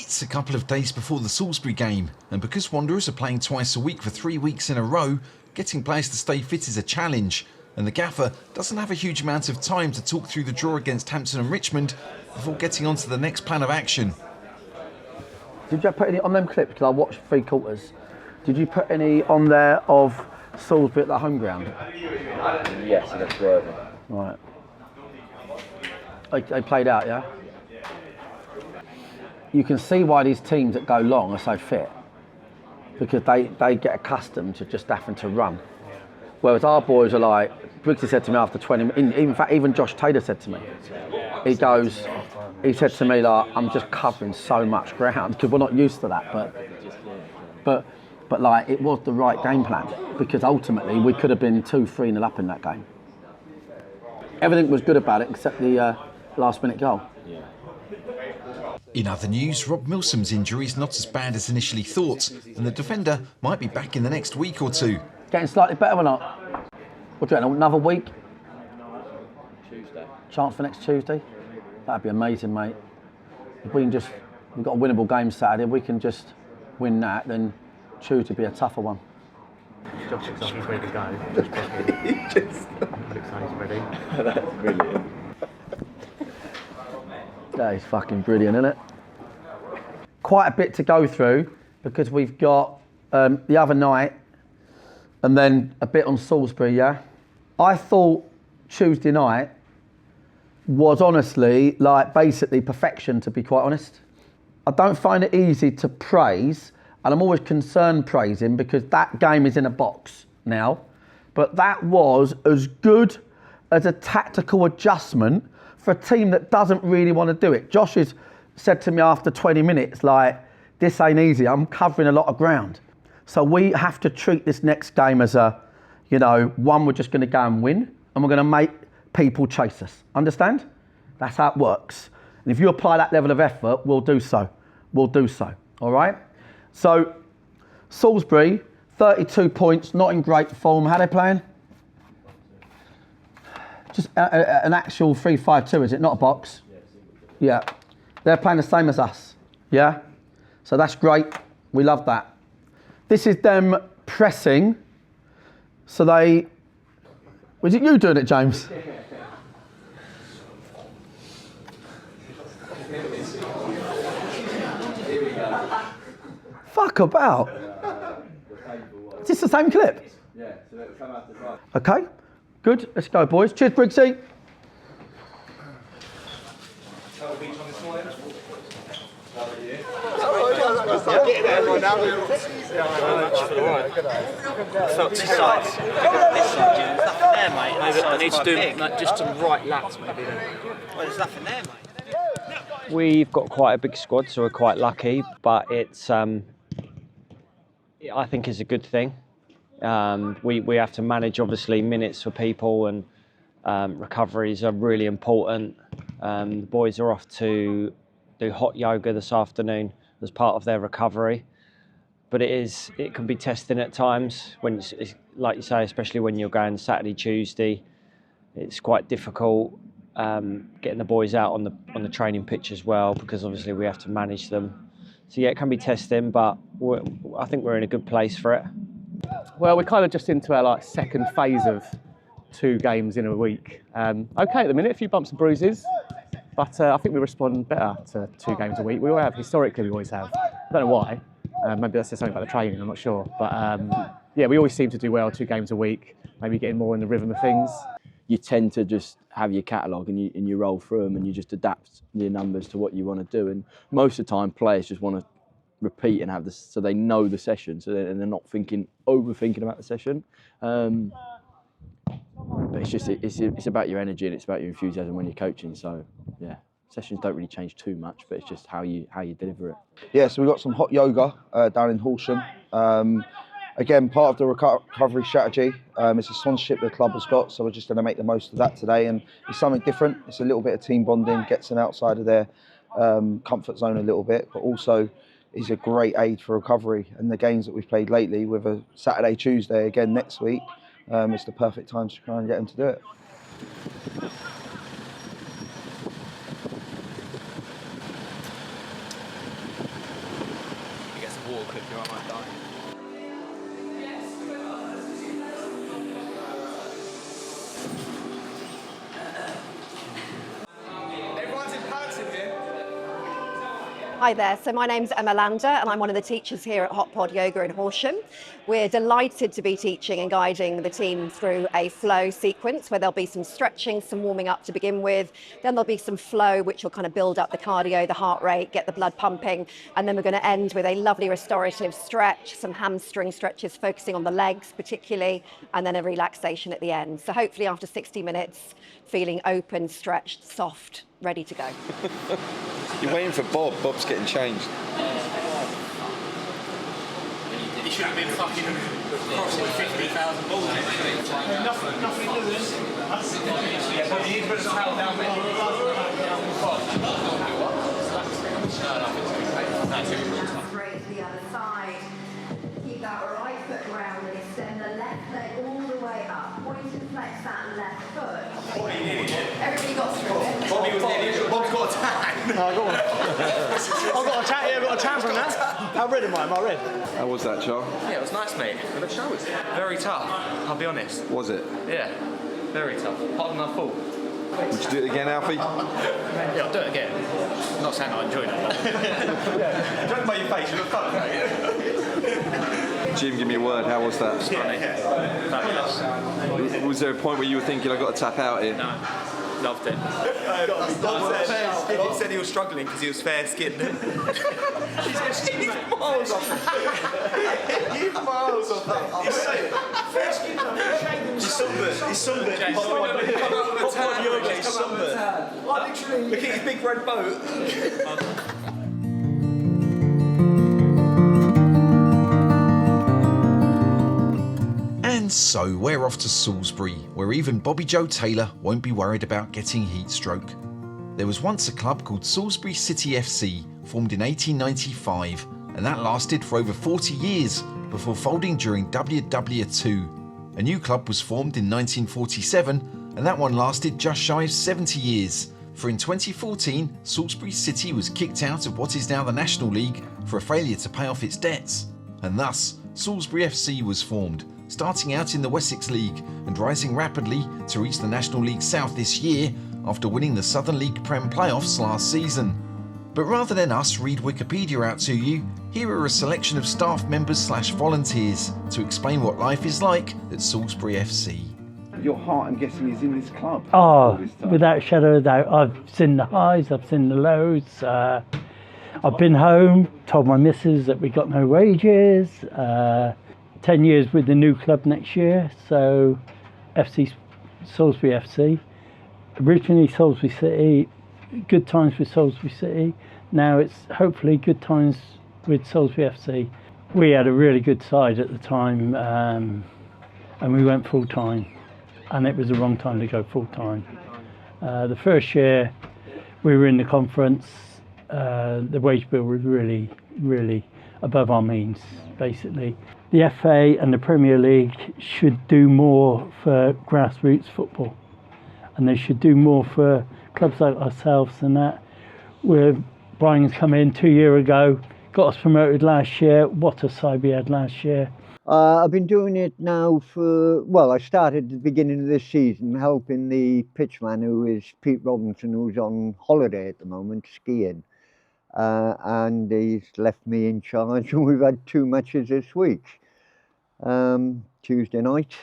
It's a couple of days before the Salisbury game, and because Wanderers are playing twice a week for 3 weeks in a row, getting players to stay fit is a challenge, and the gaffer doesn't have a huge amount of time to talk through the draw against Hampton and Richmond before getting on to the next plan of action. Did you put any on them clips? Because I watched 3 quarters. Did you put any on there of Salisbury at the home ground? Yes, against Worthing. Right. They played out, yeah? You can see why these teams that go long are so fit, because they get accustomed to just having to run. Whereas our boys are like, Briggsy said to me after 20, in fact even Josh Taylor said to me, he said to me like, I'm just covering so much ground, because we're not used to that, but like it was the right game plan, because ultimately we could have been 2-3-0 up in that game. Everything was good about it except the last minute goal. Yeah. In other news, Rob Milsom's injury is not as bad as initially thought, and the defender might be back in the next week or two. Getting slightly better or not? What do you reckon, another week? Tuesday. Chance for next Tuesday? That'd be amazing, mate. If we can just, we've got a winnable game Saturday, if we can just win that, then Tuesday would be a tougher one. Josh looks like he's ready to go. Looks like he's ready. That's brilliant. That is fucking brilliant, isn't it? Quite a bit to go through, because we've got the other night and then a bit on Salisbury, yeah? I thought Tuesday night was honestly like basically perfection, to be quite honest. I don't find it easy to praise, and I'm always concerned praising, because that game is in a box now, but that was as good as a tactical adjustment for a team that doesn't really want to do it. Josh has said to me after 20 minutes, like, this ain't easy, I'm covering a lot of ground. So we have to treat this next game as a, you know, one we're just going to go and win, and we're going to make people chase us. Understand? That's how it works. And if you apply that level of effort, we'll do so. We'll do so. All right? So, Salisbury, 32 points, not in great form. How are they playing? Just an actual 3-5-2, is it? Not a box? Yeah. They're playing the same as us. Yeah? So that's great. We love that. This is them pressing. So they... Was it you doing it, James? Fuck about. Is this the same clip? Yeah, so it'll come after 5. Okay, good. Let's go, boys. Cheers, Briggsy. I need to do just some right lats, maybe. Well, there's nothing there, mate. We've got quite a big squad, so we're quite lucky, but it's, I think it's a good thing. We have to manage, obviously, minutes for people, and recoveries are really important. The boys are off to do hot yoga this afternoon as part of their recovery. But it can be testing at times, when it's like you say, especially when you're going Saturday, Tuesday. It's quite difficult getting the boys out on the training pitch as well, because obviously we have to manage them. So yeah, it can be testing, but I think we're in a good place for it. Well, we're kind of just into our second phase of 2 games in a week. Okay, at the minute, a few bumps and bruises, but I think we respond better to 2 games a week. We always have. I don't know why. Maybe that's just something about the training, I'm not sure. But yeah, we always seem to do well 2 games a week, maybe getting more in the rhythm of things. You tend to just have your catalogue and you roll through them, and you just adapt your numbers to what you want to do. And most of the time, players just want to repeat and have this, so they know the session, so they're not overthinking about the session. But it's about your energy, and it's about your enthusiasm when you're coaching. So yeah, sessions don't really change too much, but it's just how you deliver it. Yeah, so we've got some hot yoga down in Horsham. Again, part of the recovery strategy. It's a sponsorship the club has got, so we're just going to make the most of that today. And it's something different. It's a little bit of team bonding, gets them outside of their comfort zone a little bit, but also is a great aid for recovery. And the games that we've played lately, with a Saturday, Tuesday again next week, it's the perfect time to try and get them to do it. Hi there, so my name's Emma Lander and I'm one of the teachers here at Hot Pod Yoga in Horsham. We're delighted to be teaching and guiding the team through a flow sequence where there'll be some stretching, some warming up to begin with, then there'll be some flow which will kind of build up the cardio, the heart rate, get the blood pumping, and then we're going to end with a lovely restorative stretch, some hamstring stretches focusing on the legs particularly, and then a relaxation at the end. So hopefully after 60 minutes, feeling open, stretched, soft, ready to go. You're waiting for Bob. Bob's getting changed. He should have been fucking crossing 50,000 balls. Nothing to lose. Yeah, but you need to put a towel down there. Straight to the other side. Keep that right foot round and extend the left leg all the way up. Point and flex that left foot. Everybody got through it. Bob's got a tan. No, I got one. I've got a tan. Yeah, I've got a tan from that. How red am I? Am I red? How was that, Charles? Yeah, it was nice, mate. But the show was very tough, I'll be honest. Was it? Yeah, very tough. Apart from our fault. Would you do it again, Alfie? Yeah, I'll do it again. I'm not saying I enjoyed it. Don't make your face, you look fucked, mate. Jim, give me a word. How was that? Fabulous. Was there a point where you were thinking, I've got to tap out here? No, loved it. He said he was struggling because he was fair-skinned. He's miles off. He's miles off. He's fair-skinned. He's sunburned. He's sunburned. He's sunburned. Look at his big red boat. And so we're off to Salisbury, where even Bobby Joe Taylor won't be worried about getting heat stroke. There was once a club called Salisbury City FC, formed in 1895, and that lasted for over 40 years before folding during WW2. A new club was formed in 1947, and that one lasted just shy of 70 years. For in 2014, Salisbury City was kicked out of what is now the National League for a failure to pay off its debts. And thus, Salisbury FC was formed, starting out in the Wessex League and rising rapidly to reach the National League South this year after winning the Southern League Prem playoffs last season. But rather than us read Wikipedia out to you, here are a selection of staff members / volunteers to explain what life is like at Salisbury FC. Your heart, I'm guessing, is in this club. Oh, without a shadow of a doubt. I've seen the highs, I've seen the lows. I've been home, told my missus that we got no wages. 10 years with the new club next year, so Salisbury FC. Originally Salisbury City, good times with Salisbury City. Now it's hopefully good times with Salisbury FC. We had a really good side at the time, and we went full time, and it was the wrong time to go full time. The first year we were in the conference, the wage bill was really, really above our means, basically. The FA and the Premier League should do more for grassroots football, and they should do more for clubs like ourselves than that. Where Brian's come in 2 years ago, got us promoted last year. What a side we had last year. I've been doing it now for, well, I started at the beginning of this season helping the pitchman, who is Pete Robinson, who's on holiday at the moment, skiing. And he's left me in charge, and we've had 2 matches this week. Tuesday night,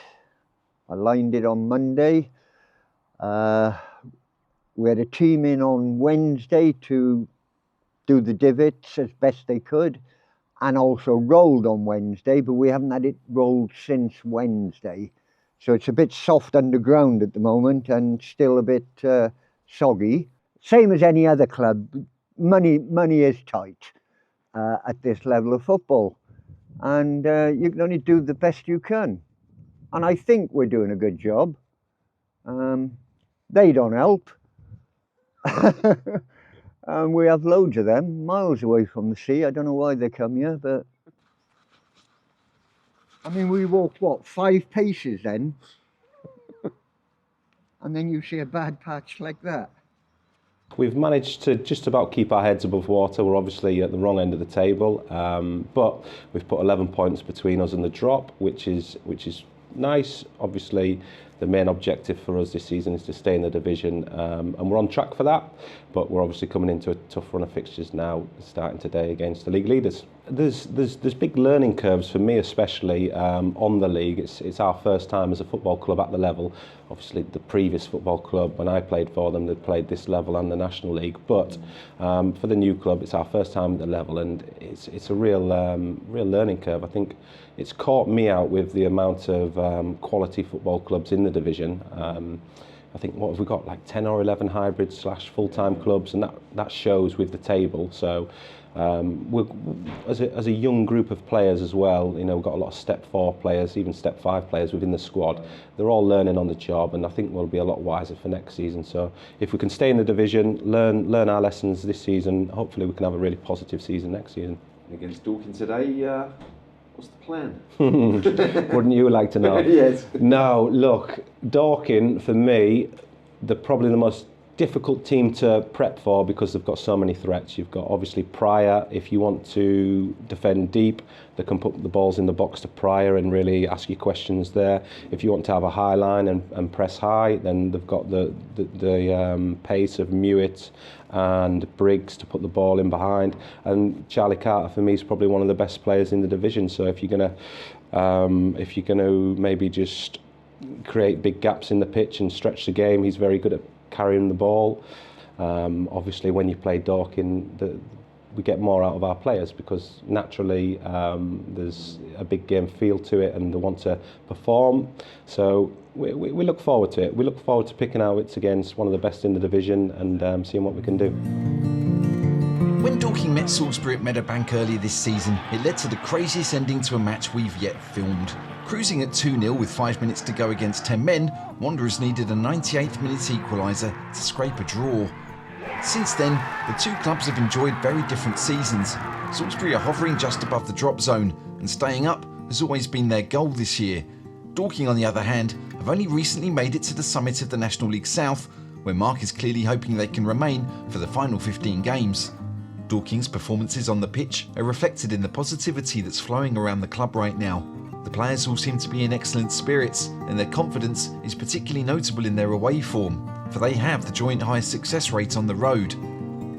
I lined it on Monday. We had a team in on Wednesday to do the divots as best they could, and also rolled on Wednesday, but we haven't had it rolled since Wednesday. So it's a bit soft underground at the moment and still a bit soggy. Same as any other club. Money is tight at this level of football, and you can only do the best you can. And I think we're doing a good job. They don't help. And we have loads of them, miles away from the sea. I don't know why they come here, but I mean, we walked, what, 5 paces then? And then you see a bad patch like that. We've managed to just about keep our heads above water. We're obviously at the wrong end of the table, but we've put 11 points between us and the drop, which is nice. Obviously, the main objective for us this season is to stay in the division, and we're on track for that. But we're obviously coming into a tough run of fixtures now, starting today against the league leaders. There's big learning curves for me, especially on the league. It's our first time as a football club at the level. Obviously, the previous football club, when I played for them, they'd played this level and the National League. But for the new club, it's our first time at the level, and it's a real learning curve. I think it's caught me out with the amount of quality football clubs in the division. I think, what have we got, like 10 or 11 hybrids / full-time clubs, and that shows with the table. So we're, as a young group of players as well, you know, we've got a lot of step 4 players, even step 5 players within the squad. They're all learning on the job, and I think we'll be a lot wiser for next season. So if we can stay in the division, learn our lessons this season, hopefully we can have a really positive season next season. Against Dorking today, what's the plan? Wouldn't you like to know? Yes. No, look, Dorking, for me, they're probably the most difficult team to prep for because they've got so many threats. You've got obviously Pryor. If you want to defend deep, they can put the balls in the box to Pryor and really ask you questions there. If you want to have a high line and press high, then they've got the pace of Mewett and Briggs to put the ball in behind. And Charlie Carter, for me, is probably one of the best players in the division. So if you're gonna maybe just create big gaps in the pitch and stretch the game, he's very good at carrying the ball. Obviously, when you play Dorking, we get more out of our players because naturally there's a big game feel to it and they want to perform. So we look forward to it. We look forward to picking our wits against one of the best in the division and seeing what we can do. When Dorking met Salisbury at Meadowbank earlier this season, it led to the craziest ending to a match we've yet filmed. Cruising at 2-0 with 5 minutes to go against 10 men, Wanderers needed a 98th minute equaliser to scrape a draw. Since then, the two clubs have enjoyed very different seasons. Salisbury are hovering just above the drop zone, and staying up has always been their goal this year. Dorking, on the other hand, have only recently made it to the summit of the National League South, where Mark is clearly hoping they can remain for the final 15 games. Dorking's performances on the pitch are reflected in the positivity that's flowing around the club right now. The players all seem to be in excellent spirits, and their confidence is particularly notable in their away form, for they have the joint highest success rate on the road.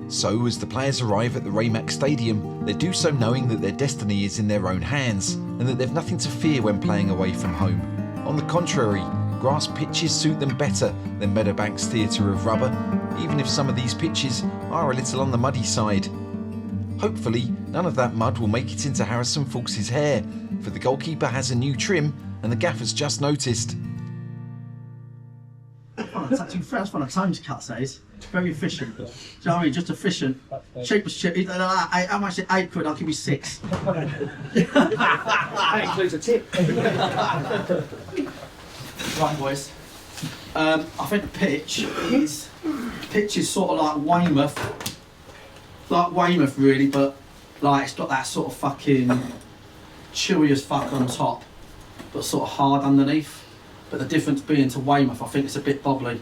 So as the players arrive at the Raymack Stadium, they do so knowing that their destiny is in their own hands, and that they've nothing to fear when playing away from home. On the contrary, grass pitches suit them better than Meadowbank's theatre of rubber, even if some of these pitches are a little on the muddy side. Hopefully, none of that mud will make it into Harrison Fulks's hair, for the goalkeeper has a new trim and the gaffer's just noticed. It's actually first one of times cut says. It's very efficient. Do you know what I mean? Just efficient. Cheap as shit. How much? £8, I'll give you 6. That includes a tip. Right, boys. I think the pitch is sort of like Weymouth. Like Weymouth really, but like it's got that sort of fucking chewy as fuck on top, but sort of hard underneath. But the difference being to Weymouth, I think it's a bit bobbly.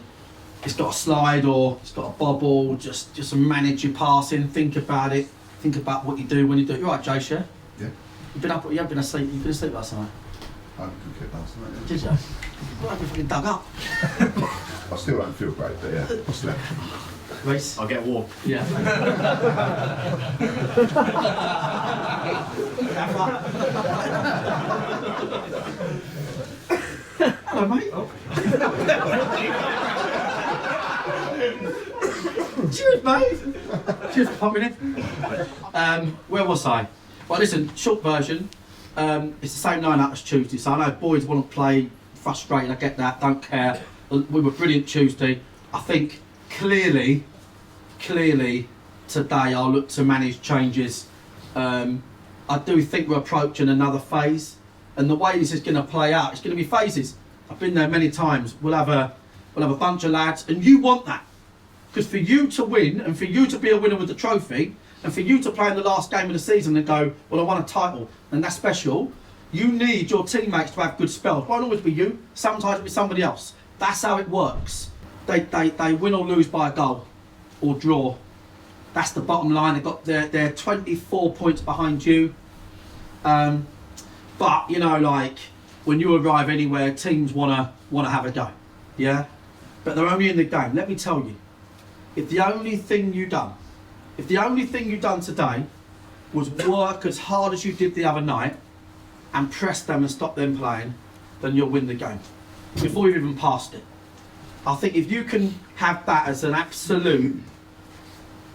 It's got a slide or it's got a bobble, just manage your passing, think about it, think about what you do when you do it. You're right, Jace, yeah? Yeah. You have been asleep, you've been asleep last night? I could kick last night, yeah. Did you? Well, I've been fucking dug up. I still don't feel great, but yeah, I slept. Reece? I'll get warm. Yeah. Hello, mate. Cheers, mate. Cheers for popping in. Where was I? Well, listen, short version. It's the same line-up as Tuesday, so I know boys want to play frustrated. I get that. Don't care. We were brilliant Tuesday. I think clearly today I'll look to manage changes. I do think we're approaching another phase, and the way this is going to play out, it's going to be phases. I've been there many times. We'll have a bunch of lads, and you want that, because for you to win and for you to be a winner with the trophy, and for you to play in the last game of the season and go, well, I won a title, and that's special. You need your teammates to have good spells. Won't always be you. Sometimes it'll be somebody else. That's how it works. They win or lose by a goal. or draw. That's the bottom line. They're 24 points behind you. But you know, like when you arrive anywhere, teams wanna have a go, yeah. But they're only in the game. Let me tell you, if the only thing you done today was work as hard as you did the other night and press them and stop them playing, then you'll win the game before you've even passed it. I think if you can have that as an absolute,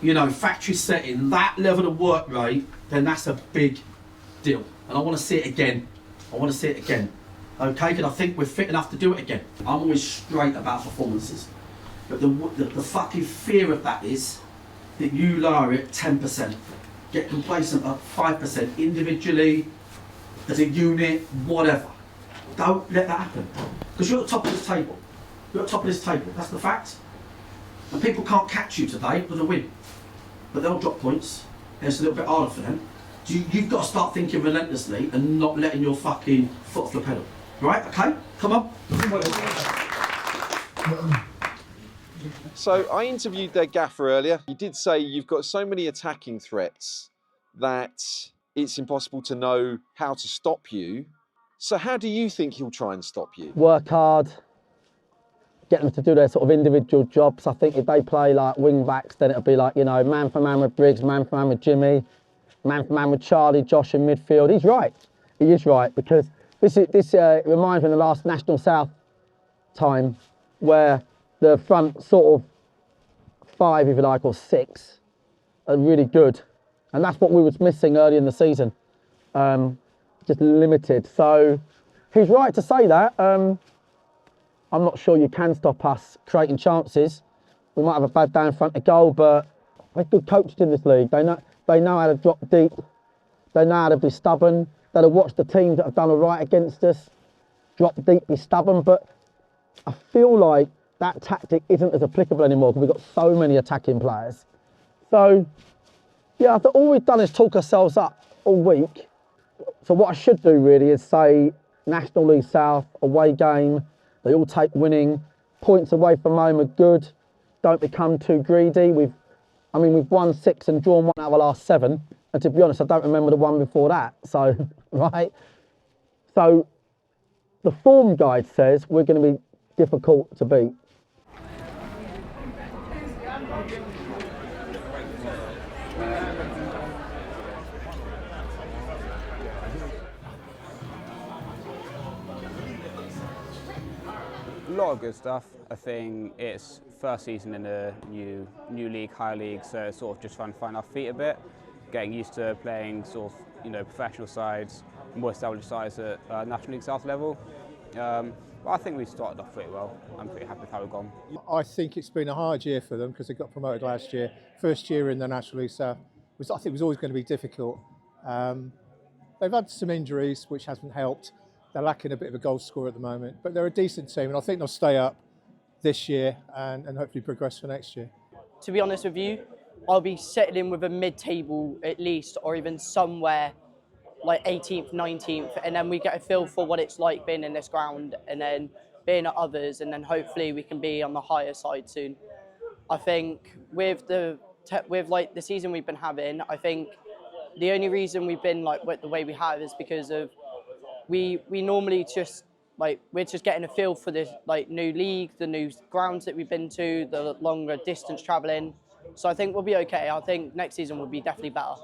you know, factory setting, that level of work rate, then that's a big deal. And I want to see it again. Okay, because I think we're fit enough to do it again. I'm always straight about performances. But the fucking fear of that is that you lower it 10%, get complacent at 5%, individually, as a unit, whatever. Don't let that happen. Because you're at the top of this table. That's the fact. And people can't catch you today with a win. But they'll drop points, and it's a little bit harder for them. So you've got to start thinking relentlessly and not letting your fucking foot off the pedal. Right, okay? Come on. So I interviewed their gaffer earlier. He did say you've got so many attacking threats that it's impossible to know how to stop you. So how do you think he'll try and stop you? Work hard, get them to do their sort of individual jobs. I think if they play like wing backs, then it'll be like, you know, man for man with Briggs, man for man with Jimmy, man for man with Charlie, Josh in midfield. He's right. He is right, because this reminds me of the last National South time where the front sort of 5, if you like, or 6 are really good. And that's what we was missing early in the season. Just limited. So he's right to say that. I'm not sure you can stop us creating chances. We might have a bad day in front of goal, but we're good coaches in this league. They know how to drop deep. They know how to be stubborn. They'll watch the teams that have done all right against us, drop deep, be stubborn. But I feel like that tactic isn't as applicable anymore because we've got so many attacking players. So, yeah, I thought all we've done is talk ourselves up all week. So what I should do really is say National League South, away game, they all take winning, points away from home are good, don't become too greedy. We've won 6 and drawn 1 out of the last 7. And to be honest, I don't remember the one before that. So, right? So, the form guide says we're going to be difficult to beat. A lot of good stuff. I think it's first season in a new league, higher league, so it's sort of just trying to find our feet a bit, getting used to playing sort of, you know, professional sides, more established sides at National League South level. But I think we started off pretty well. I'm pretty happy with how we've gone. I think it's been a hard year for them because they got promoted last year. First year in the National League South I think was always going to be difficult. They've had some injuries which hasn't helped. They're lacking a bit of a goal scorer at the moment, but they're a decent team, and I think they'll stay up this year and hopefully progress for next year. To be honest with you, I'll be settling with a mid-table at least, or even somewhere like 18th, 19th, and then we get a feel for what it's like being in this ground and then being at others, and then hopefully we can be on the higher side soon. I think with the season we've been having, I think the only reason we've been like the way we have is because of we normally just we're just getting a feel for this new league, the new grounds that we've been to, the longer distance travelling. So I think we'll be okay. I think next season will be definitely better.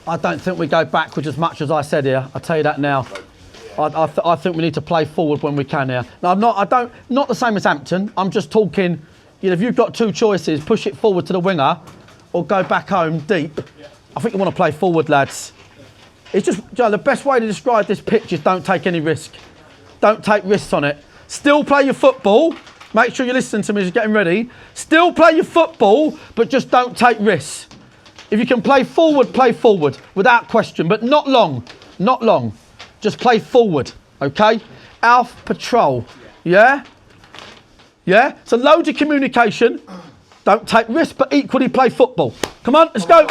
I don't think we go backwards as much as I said here. I'll tell you that now. I think we need to play forward when we can here. Now not the same as Hampton. I'm just talking. You know, if you've got 2 choices, push it forward to the winger, or go back home deep. I think you want to play forward, lads. It's just, you know, the best way to describe this pitch is don't take any risk. Don't take risks on it. Still play your football. Make sure you listen to me as you're getting ready. Still play your football, but just don't take risks. If you can play forward, without question, but not long. Just play forward, okay? Alf patrol, yeah? Yeah? So loads of communication. Don't take risks, but equally play football. Come on, let's go.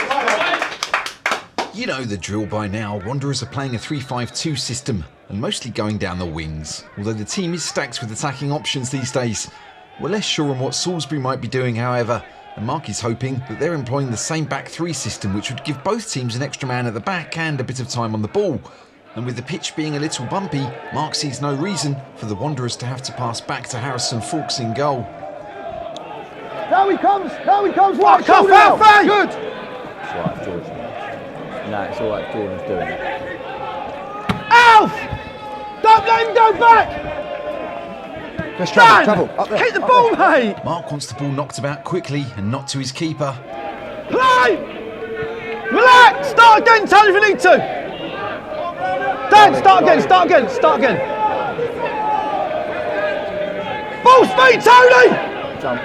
You know the drill by now. Wanderers are playing a 3-5-2 system and mostly going down the wings, although the team is stacked with attacking options these days. We're less sure on what Salisbury might be doing, however, and Mark is hoping that they're employing the same back three system, which would give both teams an extra man at the back and a bit of time on the ball. And with the pitch being a little bumpy, Mark sees no reason for the Wanderers to have to pass back to Harrison Fawkes in goal. Now he comes, right Good! Good! It's all right, George. No, it's all right, Jordan's doing it. Alf! Don't let him go back! Let's travel, up there. Hit the ball, mate! Mark wants the ball knocked about quickly and not to his keeper. Play! Relax! Start again, Tony, if you need to! Dan, start again! Ball speed, Tony! Jump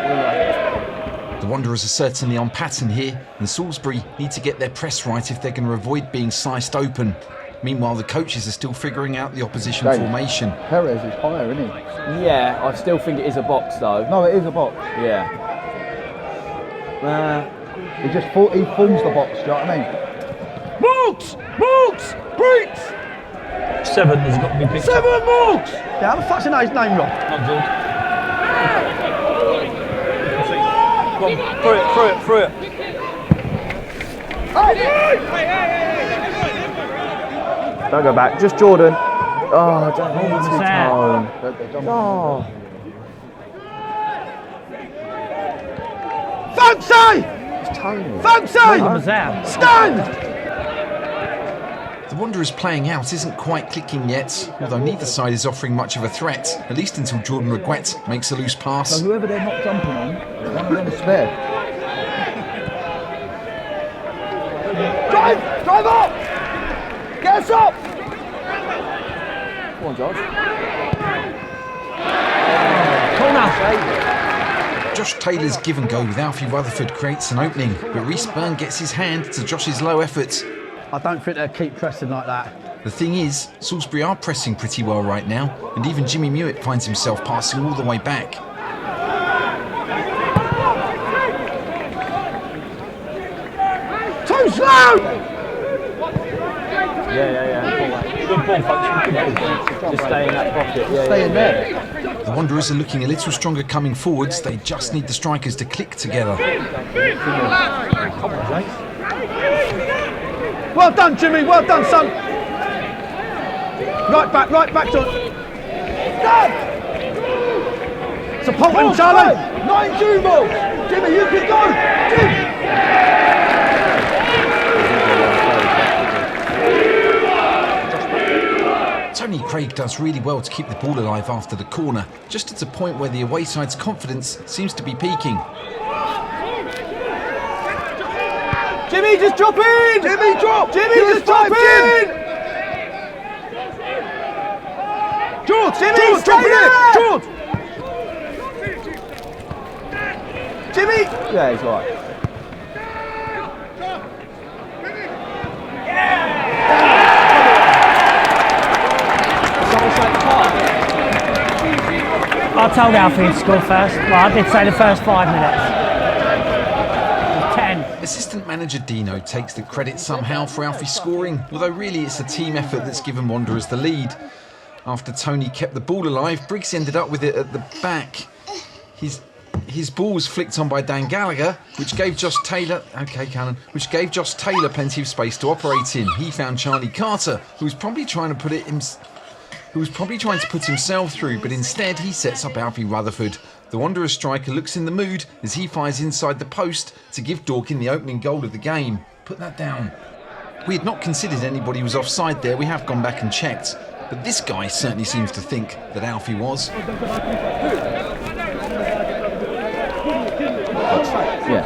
right. The Wanderers are certainly on pattern here, and Salisbury need to get their press right if they're going to avoid being sliced open. Meanwhile, the coaches are still figuring out the opposition formation. Perez is higher, isn't he? Yeah, I still think it is a box though. No, it is a box. Yeah. He forms the box, do you know what I mean? Mooks! Bricks! 7 has got to be picked. 7 Mooks! Yeah, how the fuck's his name, Rob? Not good. Come on, through it. Don't go back, just Jordan. Oh, don't hold him too tone. Oh. Fancy! It's Tony. Fancy! Stand! The Wanderers playing out isn't quite clicking yet, although neither side is offering much of a threat, at least until Jordan Reguet makes a loose pass. So whoever they're not jumping on, one of them is spare. Drive up! Get us up! Come on, Josh. Corner! Josh Taylor's give and go with Alfie Rutherford creates an opening, but Rhys Byrne gets his hand to Josh's low effort. I don't think they'll keep pressing like that. The thing is, Salisbury are pressing pretty well right now, and even Jimmy Mewett finds himself passing all the way back. Too slow! Yeah. Good ball, folks. Just stay in that pocket. Stay in there. The Wanderers are looking a little stronger coming forwards. They just need the strikers to click together. Well done, Jimmy. Well done, son. Right back, John. Support him, Charlie. 9-2 ball. Jimmy, you can go. Tony Craig does really well to keep the ball alive after the corner, just at a point where the away side's confidence seems to be peaking. Jimmy, just drop in! Jimmy, drop! Jimmy, just drop in! George, drop in! George! Jimmy! Yeah, he's right. I told Alfie to score first. Well, I did say the first 5 minutes. 10. Assistant manager Dino takes the credit somehow for Alfie scoring, although really it's a team effort that's given Wanderers the lead. After Tony kept the ball alive, Briggs ended up with it at the back. His ball was flicked on by Dan Gallagher, which gave Josh Taylor plenty of space to operate in. He found Charlie Carter, who was probably trying to put himself through, but instead he sets up Alfie Rutherford. The Wanderers striker looks in the mood as he fires inside the post to give Dorking the opening goal of the game. Put that down. We had not considered anybody was offside there. We have gone back and checked, but this guy certainly seems to think that Alfie was. Yeah.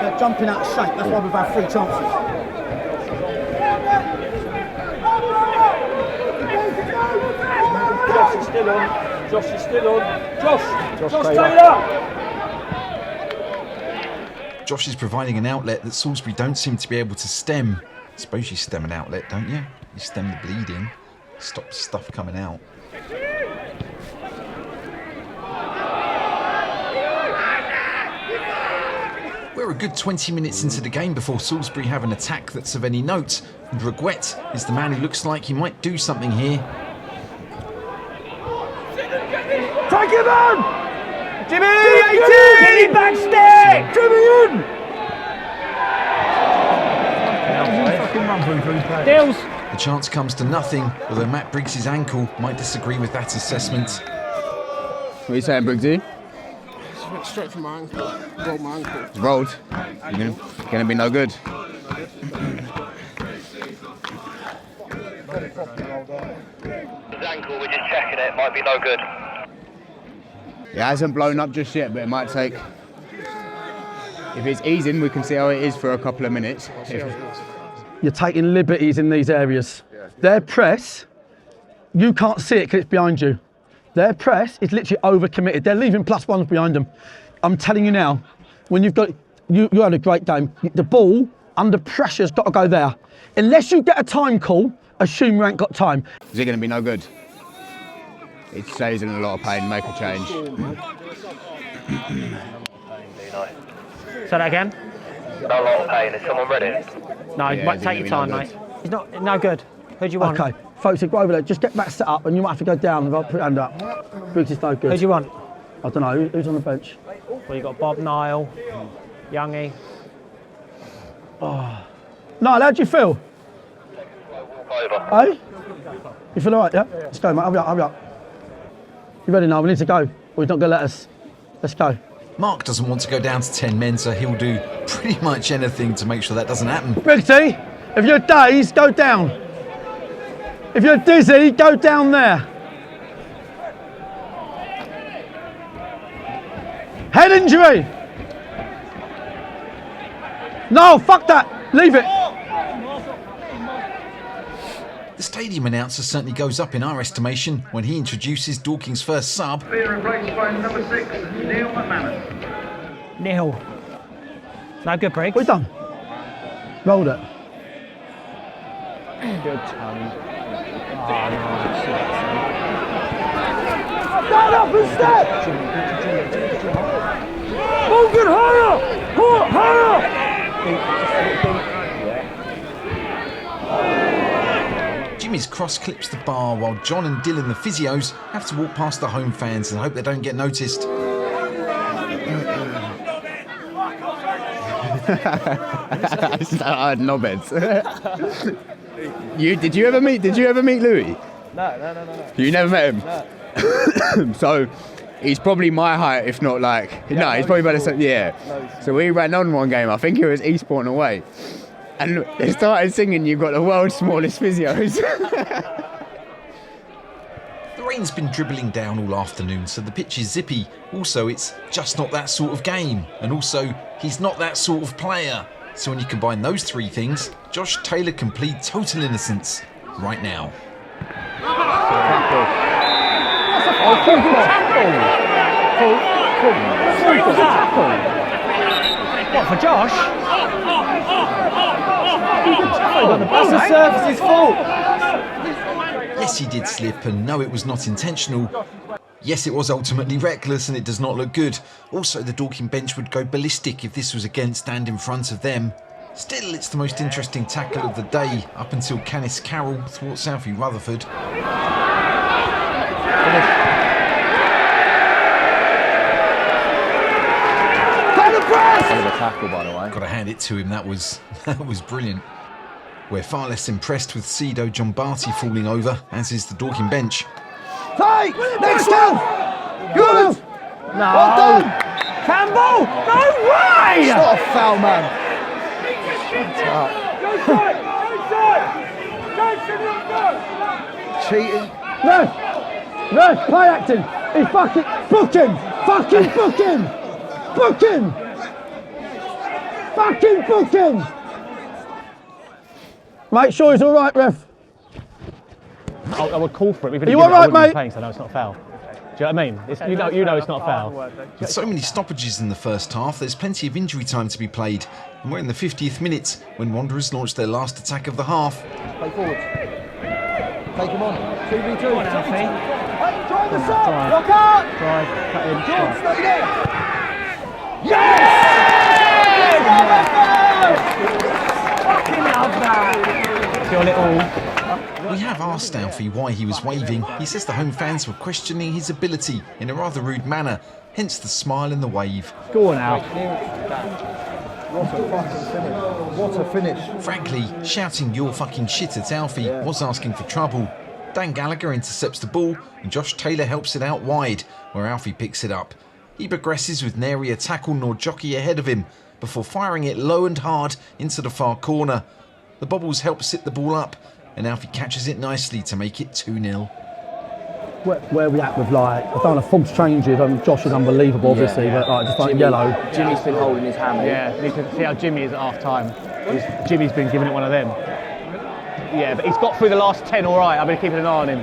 They're jumping out of shape, that's why we've had 3 chances. Josh is still on. Josh Taylor! Josh is providing an outlet that Salisbury don't seem to be able to stem. I suppose you stem an outlet, don't you? You stem the bleeding, stop stuff coming out. We're a good 20 minutes into the game before Salisbury have an attack that's of any note, and Reguet is the man who looks like he might do something here. Take him on! Jimmy! Jimmy back stick! Jimmy in! Deals. The chance comes to nothing, although Matt Briggs' ankle might disagree with that assessment. What are you saying, Briggsy? Went straight from my ankle. Rolled my ankle. It's rolled. Gonna be no good. His ankle, we're just checking it, might be no good. It hasn't blown up just yet, but it might take. If it's easing, we can see how it is for a couple of minutes. You're taking liberties in these areas. Their press, you can't see it because it's behind you. Their press is literally overcommitted. They're leaving +1s behind them. I'm telling you now, when you've got, you had a great game. The ball, under pressure's got to go there. Unless you get a time call, assume you ain't got time. Is it going to be no good? It says in a lot of pain, make a change. Say that again? No lot of pain, is someone ready? No, take your time, mate. He's not, no good. Who do you want? Okay, folks, go over there. Just get back set up and you might have to go down and I'll put your hand up. Briggs is no good. Who do you want? I don't know, who's on the bench? Well, you've got Bob Nile, Youngie. Oh. Niall, how do you feel? Over. Hey? You feel all right, yeah? Let's go, mate. Hurry up. You ready now? We need to go. Or he's not going to let us. Let's go. Mark doesn't want to go down to 10 men, so he'll do pretty much anything to make sure that doesn't happen. Briggsy, if you're dazed, go down. If you're dizzy, go down there. Head injury. No, fuck that. Leave it. The stadium announcer certainly goes up in our estimation when he introduces Dorking's first sub. Being replaced by number 6, Neil McManus. Neil. No good, Briggs. What have you done? Rolled it. Good tone. Stand up and step! Move it higher! Higher! Jimmy's cross clips the bar while John and Dylan, the physios, have to walk past the home fans and hope they don't get noticed. I had knobheads. Did you ever meet Louis? No. You never met him? No. So he's probably my height, if not like. Yeah, no, he's probably about the same. Yeah. So we ran on one game. I think it was Eastbourne away, and they started singing "You've got the world's smallest physios." The rain's been dribbling down all afternoon, so the pitch is zippy. Also, it's just not that sort of game, and also he's not that sort of player. So when you combine those three things, Josh Taylor can plead total innocence right now. What, for Josh? That's the surface's fault. Yes, he did slip, and no, it was not intentional. Yes, it was ultimately reckless, and it does not look good. Also, the Dorking bench would go ballistic if this was against and in front of them. Still, it's the most interesting tackle of the day, up until Canis Carroll thwarts Southie Rutherford. Hell of a tackle, by the way. Got to hand it to him, that was brilliant. We're far less impressed with Cedo John Barty falling over, as is the Dorking bench. Take! Next one! Good! No! Well done! Campbell! No way! It's not a foul, man. Cheating. Ref, play acting. He fucking book him. Fucking book him. Book him. Fucking book him. Make sure he's all right, ref. I would call for it. Even Are if you all right, I wouldn't be mate? playing, so no, it's not foul. Do you know what I mean? You know it's not foul. With so many stoppages in the first half, there's plenty of injury time to be played. And we're in the 50th minute when Wanderers launched their last attack of the half. Play forward. Take him on. 2v2. Come on, Alfie. Hey, drive the side. Drive. Look out. Drive, cut in, John, strike. stay there. Yes! Fucking love that. Your little... We have asked our Alfie why he was waving, he says the home fans were questioning his ability in a rather rude manner, hence the smile and the wave. Go on, Al. What a fucking finish. What a finish. Frankly, shouting "you're fucking shit" at Alfie was asking for trouble. Dan Gallagher intercepts the ball and Josh Taylor helps it out wide, where Alfie picks it up. He progresses with nary a tackle nor jockey ahead of him, before firing it low and hard into the far corner. The bobbles help sit the ball up, and Alfie catches it nicely to make it 2-0. Where are we at with, like, I've done a false changes, Josh is unbelievable obviously, but like, just like yellow. Jimmy's been holding his hammer. Yeah, you can see how Jimmy is at half time. Jimmy's been giving it one of them. Yeah, but he's got through the last 10 all right. I've been keeping an eye on him.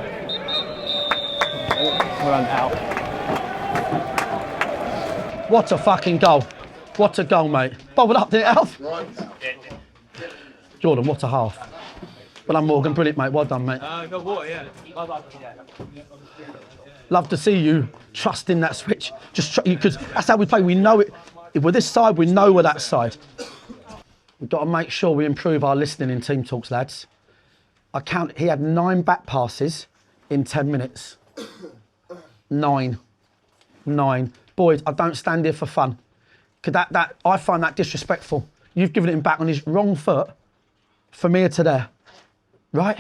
Well done, Al. What a fucking goal. What a goal, mate. Bobbled up, didn't it, Alf? Jordan, what a half. Well done, Morgan. Brilliant, mate. Well done, mate. Got water, yeah. Love to see you trusting that switch. Because that's how we play. We know it. If we're this side, we know we're that side. We've got to make sure we improve our listening in team talks, lads. He had 9 back passes in 10 minutes. 9. Boys, I don't stand here for fun. I find that disrespectful. You've given it him back on his wrong foot from here to there, right?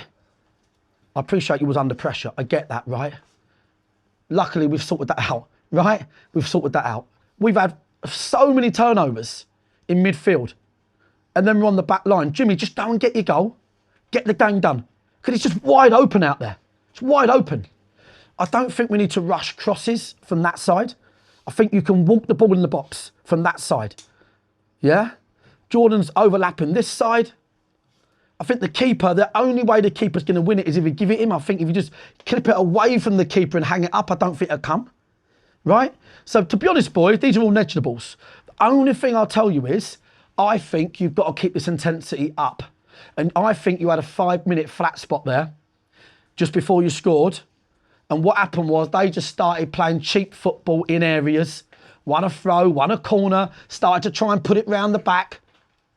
I appreciate you was under pressure. I get that, right? Luckily, we've sorted that out, right? We've sorted that out. We've had so many turnovers in midfield, and then we're on the back line. Jimmy, just go and get your goal. Get the game done. Because it's just wide open out there. It's wide open. I don't think we need to rush crosses from that side. I think you can walk the ball in the box from that side. Yeah? Jordan's overlapping this side. I think the only way the keeper's going to win it is if you give it him. I think if you just clip it away from the keeper and hang it up, I don't think it'll come. Right? So to be honest, boys, these are all negatives. The only thing I'll tell you is, I think you've got to keep this intensity up. And I think you had a 5-minute flat spot there just before you scored. And what happened was they just started playing cheap football in areas. One a throw, one a corner, started to try and put it round the back.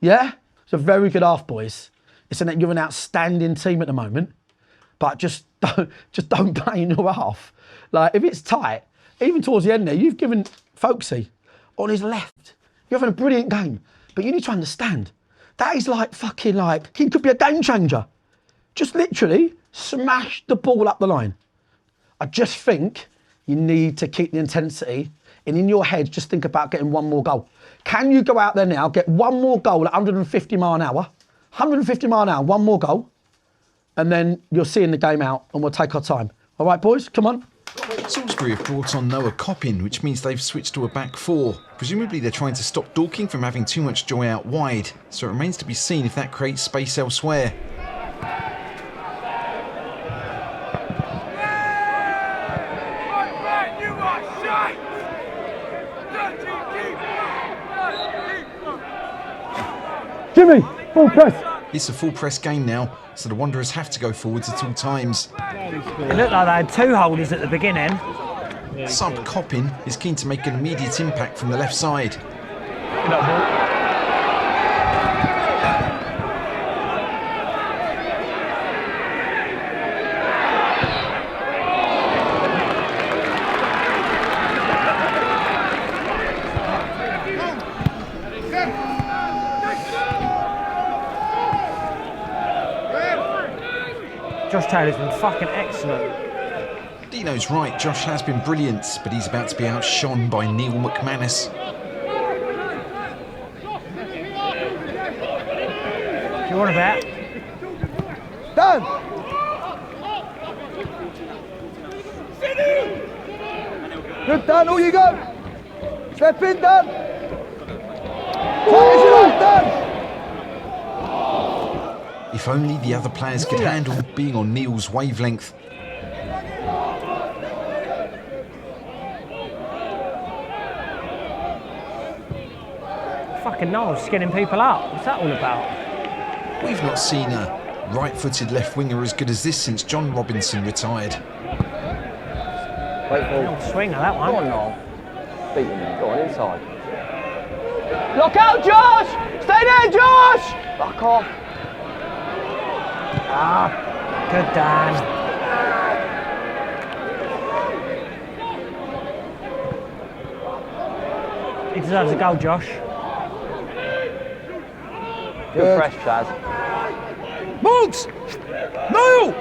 Yeah? It's a very good half, boys. You're an outstanding team at the moment, but just don't play in your half. Like, if it's tight, even towards the end there, you've given Folksy on his left. You're having a brilliant game, but you need to understand, that is like fucking like, he could be a game changer. Just literally smash the ball up the line. I just think you need to keep the intensity, and in your head, just think about getting one more goal. Can you go out there now, get one more goal at 150 mile an hour, 150 mile an hour, one more goal, and then you're seeing the game out and we'll take our time. All right, boys, come on. Salisbury have brought on Noah Coppin, which means they've switched to a back 4. Presumably they're trying to stop Dorking from having too much joy out wide, so it remains to be seen if that creates space elsewhere. Jimmy, full press. It's a full press game now, so the Wanderers have to go forwards at all times. It looked like they had 2 holders at the beginning. Sub Coppin is keen to make an immediate impact from the left side. Josh Taylor's been fucking excellent. Dino's right, Josh has been brilliant, but he's about to be outshone by Neil McManus. Do you want a bet? Dan! Good, Dan, all you go! Step in, Dan! What is it like, Dan? If only the other players could handle being on Neil's wavelength. Fucking no, skinning people up. What's that all about? We've not seen a right-footed left winger as good as this since John Robinson retired. Wait for No swinger, that one. Go on, Noel. Beat him, go on, inside. Look out, Josh! Stay there, Josh! Back off. Ah, good Dan. He deserves a goal, Josh. Good press, Chaz. Morgs! No!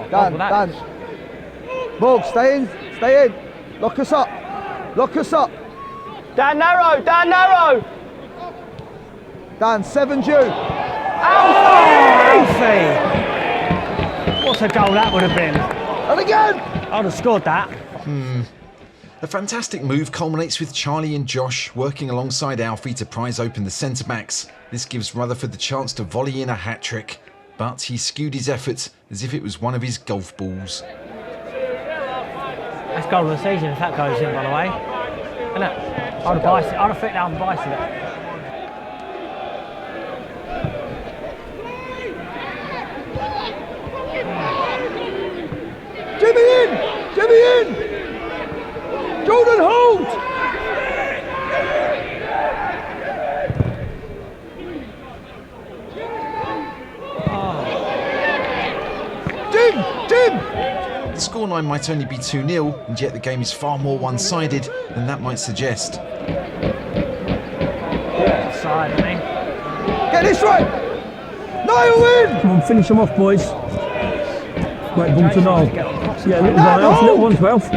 Dan. Morgs, stay in. Lock us up. Dan Narrow! Dan, 7 due. Alfie! What a goal that would have been. And again! I'd have scored that. A fantastic move culminates with Charlie and Josh working alongside Alfie to prise open the centre-backs. This gives Rutherford the chance to volley in a hat-trick, but he skewed his efforts as if it was one of his golf balls. That's goal of the season if that goes in, by the way. Isn't it? I'd have fit down and biced it. Jimmy in! Jordan, hold! Jim! The scoreline might only be 2-0, and yet the game is far more one-sided than that might suggest. Side, I mean. Get this right! Niall in! Come on, finish them off, boys. Great ball to Niall. Yeah, little one, Elf.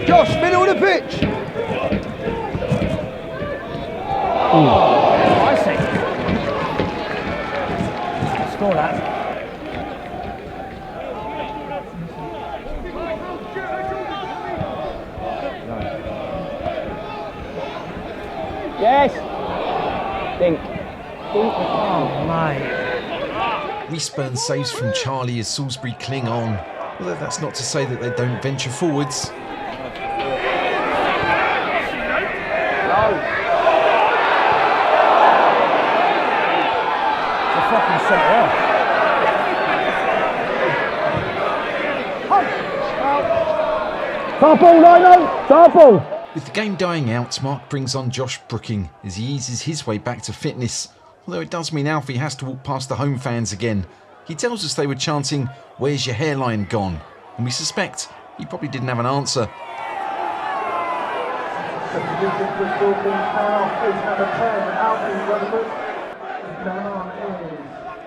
Josh, middle of the pitch! I see. Score that. Yes! Dink. Oh, mate. Reece Burns saves from Charlie as Salisbury cling on. Although that's not to say that they don't venture forwards. Start ball, Lino! Start ball! With the game dying out, Mark brings on Josh Brooking as he eases his way back to fitness. Although it does mean Alfie has to walk past the home fans again. He tells us they were chanting, "Where's your hairline gone?" And we suspect he probably didn't have an answer.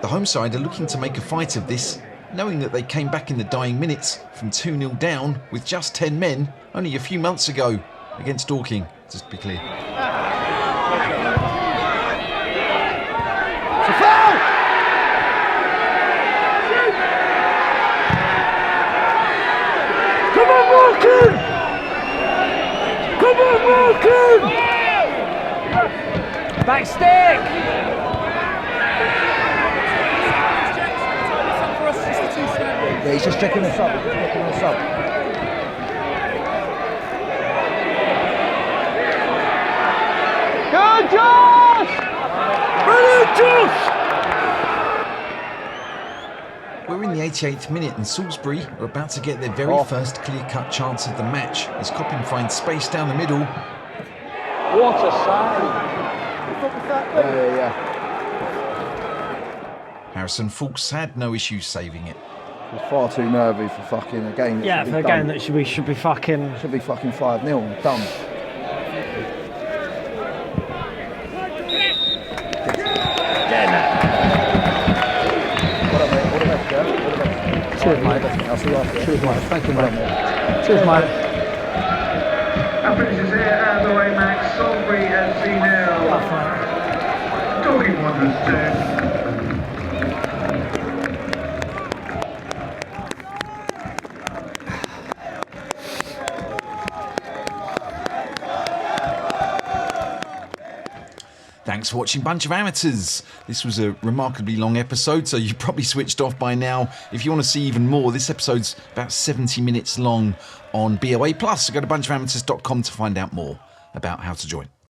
The home side are looking to make a fight of this, knowing that they came back in the dying minutes from 2-0 down with just 10 men only a few months ago against Dorking, just to be clear. It's a foul! Come on, Morgan! Come on, Morgan! Back stick! Yeah, he's just checking us up. Good, Josh! Brilliant, Josh! We're in the 88th minute and Salisbury are about to get their very first clear-cut chance of the match as Phippen finds space down the middle. What a save! Yeah. Harrison Fulks had no issues saving it. He was far too nervy for fucking a game. Yeah, for a game that should be fucking... Should be fucking 5-0 and done. Cheers, mate. I'll see you after. Cheers, mate. Thank you, mate. Cheers, mate. That finishes here at the Raymax. Salisbury at 3-0. Dorking Wanderers 2. Thanks for watching Bunch of Amateurs. This was a remarkably long episode, so you probably switched off by now. If you want to see even more, this episode's about 70 minutes long on BOA+. So go to bunchofamateurs.com to find out more about how to join.